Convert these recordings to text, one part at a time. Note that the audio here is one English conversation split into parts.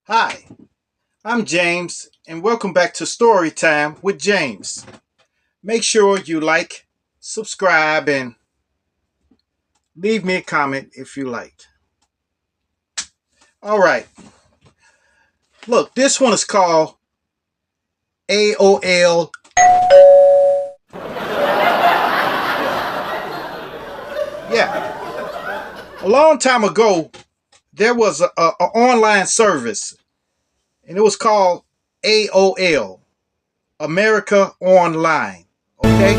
Hi, I'm James, and welcome back to Storytime with James. Make sure you like, subscribe, and leave me a comment if you like. All right, look, this one is called AOL. Yeah, a long time ago, there was a online service, and it was called AOL, America Online. Okay?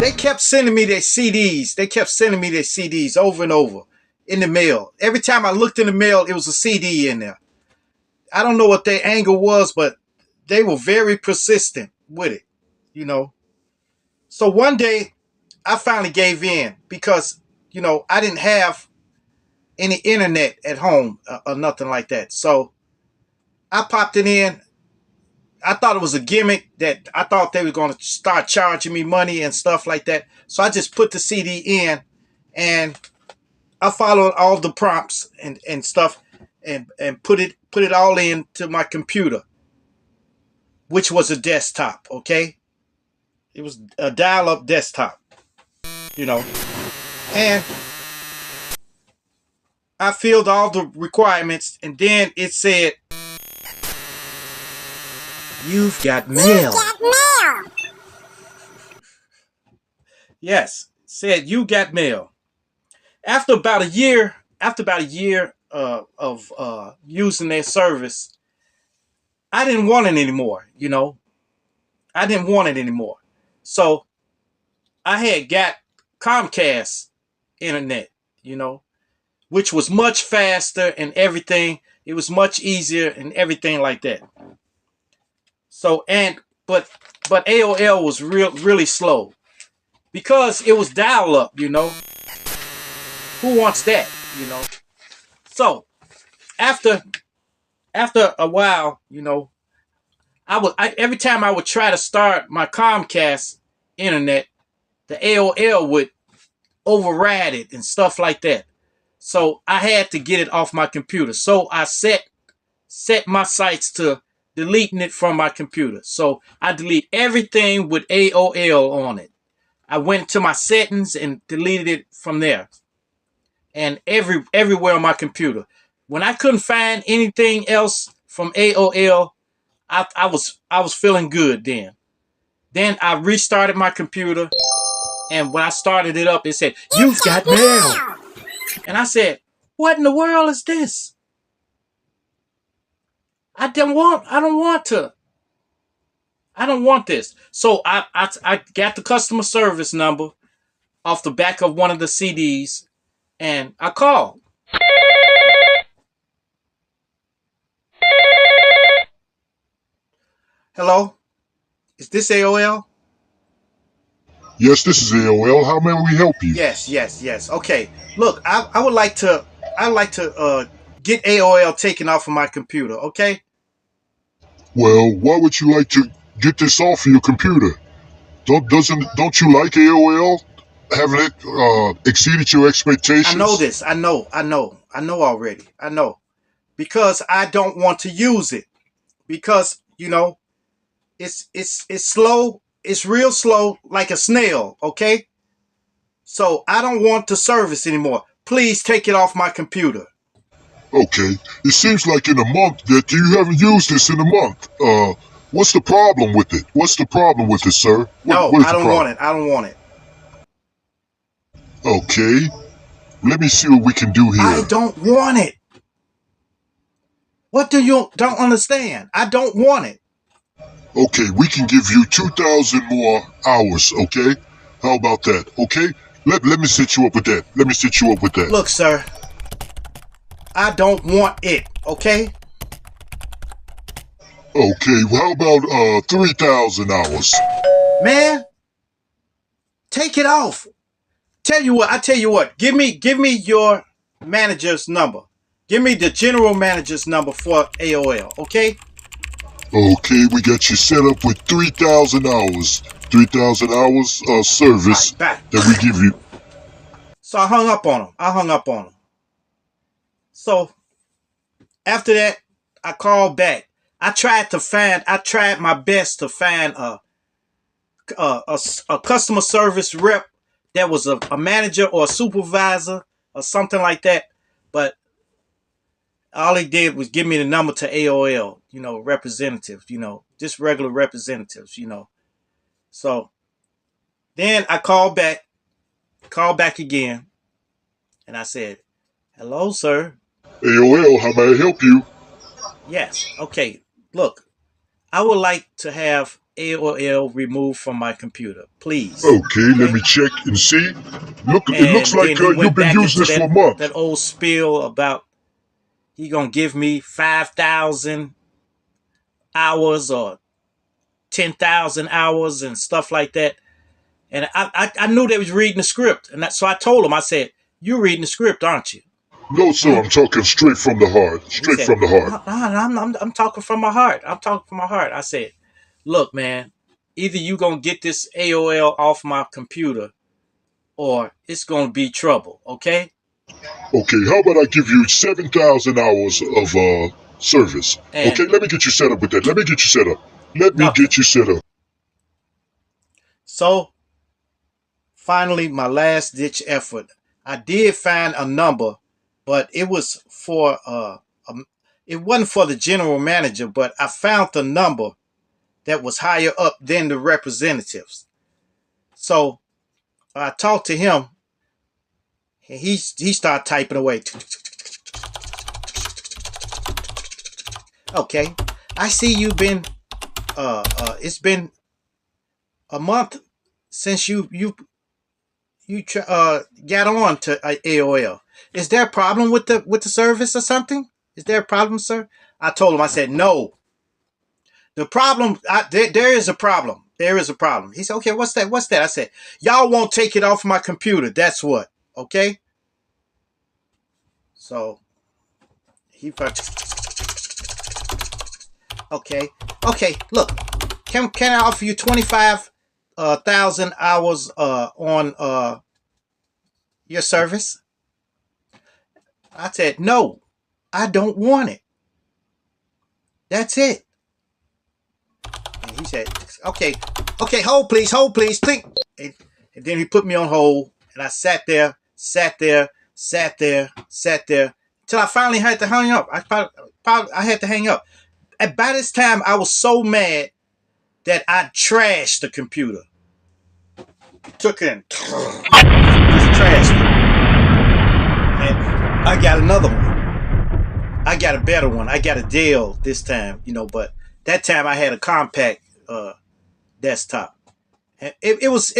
They kept sending me their CDs. They kept sending me their CDs over and over in the mail. Every time I looked in the mail, it was a CD in there. I don't know what their angle was, but they were very persistent with it, you know. So one day, I finally gave in because, I didn't have any internet at home or nothing like that. So I popped it in. I thought it was a gimmick that I thought they were going to start charging me money and stuff like that. So I just put the CD in and I followed all the prompts and stuff and put it all into my computer, which was a desktop, okay? It was a dial-up desktop, you know. And I filled all the requirements and then it said, "You've got mail." Yes, it said you got mail. After about a year of using their service, I didn't want it anymore. I didn't want it anymore. So I had got Comcast internet, you know, which was much faster and everything. It was much easier and everything like that. So but AOL was really slow because it was dial up. Who wants that, you know? So after after a while, every time I would try to start my Comcast internet, the AOL would override it and stuff like that. So I had to get it off my computer. So I set my sights to deleting it from my computer. So I delete everything with AOL on it. I went to my settings and deleted it from there. And everywhere on my computer. When I couldn't find anything else from AOL, I was feeling good then. Then I restarted my computer, and when I started it up, it said, "You've got mail." And I said, "What in the world is this? I don't want this." So I got the customer service number off the back of one of the CDs, and I called. "Hello, is this AOL?" Yes, this is AOL. How may we help you? "Yes, yes, yes." "Okay, look, I would like to get AOL taken off of my computer, okay?" Well, why would you like to get this off of your computer? Don't you like AOL? Haven't it exceeded your "I know expectations? this. I know already. I know. Because I don't want to use it. Because, it's slow. It's real slow, like a snail, okay? So I don't want the service anymore. Please take it off my computer." Okay. It seems like in a month that you haven't used this in a month. What's the problem with it? What's the problem with it, sir? "No, What is I the don't want problem? it. I don't want it." Okay. Let me see what we can do "I here. don't want it. What do you don't understand? I don't want it." Okay, we can give you 2,000 more hours, okay? How about that, okay? Let me set you up with that. Let me set you up with that. "Look, sir, I don't want it, okay?" Okay, well, how about 3,000 hours? "Man, take it off. I tell you what. Give me your manager's number. Give me the general manager's number for AOL, okay?" Okay, we got you set up with 3,000 hours. 3,000 hours service Bye, bye. that we give you. So I hung up on him. So After that, I called back. I tried my best to find a customer service rep that was a manager or a supervisor or something like that. But all he did was give me the number to AOL, representatives, just regular representatives. So then I called back again, and I said, "Hello, sir. AOL, how may I help you? Yes, okay. Look, I would like to have AOL removed from my computer, please. Okay, let me Okay." check and see. Look, it looks And like then he you've went been back using into this for a that month. old spiel about he gonna give me 5,000 hours or 10,000 hours and stuff like that. And I knew they was reading the script, and so I told him, I said, "You're reading the script, aren't you?" No, sir, Hmm? I'm talking straight from the heart. He Straight said, from the heart. "No, no, I'm talking from my heart. I'm talking from my heart." I said, "Look, man, either you gonna get this AOL off my computer, or it's gonna be trouble, okay?" Okay, how about I give you 7,000 hours of service? And Okay, let me get you set up with that. Let me get you set up. Let me okay, get you set up. so finally, my last ditch effort, I did find a number, but it was for it wasn't for the general manager, but I found the number that was higher up than the representatives. So I talked to him, and he started typing away. Okay, I see you've been it's been a month since you got on to AOL. Is there a problem with the service or something? Is there a problem, sir? I told him. I said no. The problem, there is a problem. There is a problem. He said, "Okay, what's that? What's that?" I said, "Y'all won't take it off my computer. That's what." Okay. So he okay, okay. Look, can I offer you 25,000 hours on your service? I said no. I don't want it. That's it. And he said, "Okay, okay, hold please, think." And then he put me on hold, and I sat there, sat there, until I finally had to hang up. I had to hang up. And by this time, I was so mad that I trashed the computer. Took it and just trashed it. And I got another one. I got a better one. I got a Dell this time, but that time I had a compact desktop. And it was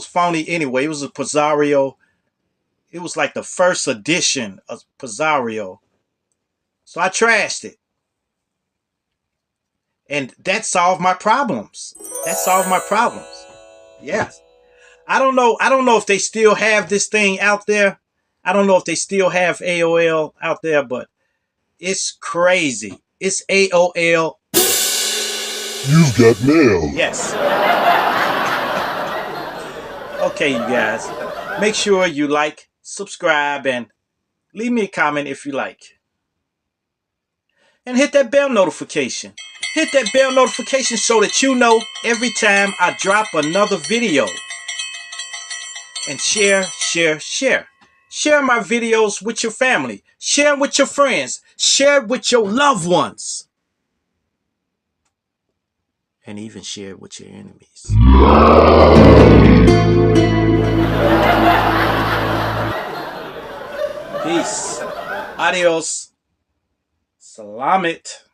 phony anyway. It was a Pizzario. It was like the first edition of Pizzario. So I trashed it. And that solved my problems. That solved my problems. Yes. I don't know. I don't know if they still have this thing out there. I don't know if they still have AOL out there, but it's crazy. It's AOL. You've got mail. Yes. Okay, you guys. Make sure you like, subscribe, and leave me a comment if you like. And hit that bell notification. Hit that bell notification so that you know every time I drop another video. And share, share, share. Share my videos with your family. Share with your friends. Share with your loved ones. And even share with your enemies. Peace. Adios. Salamit.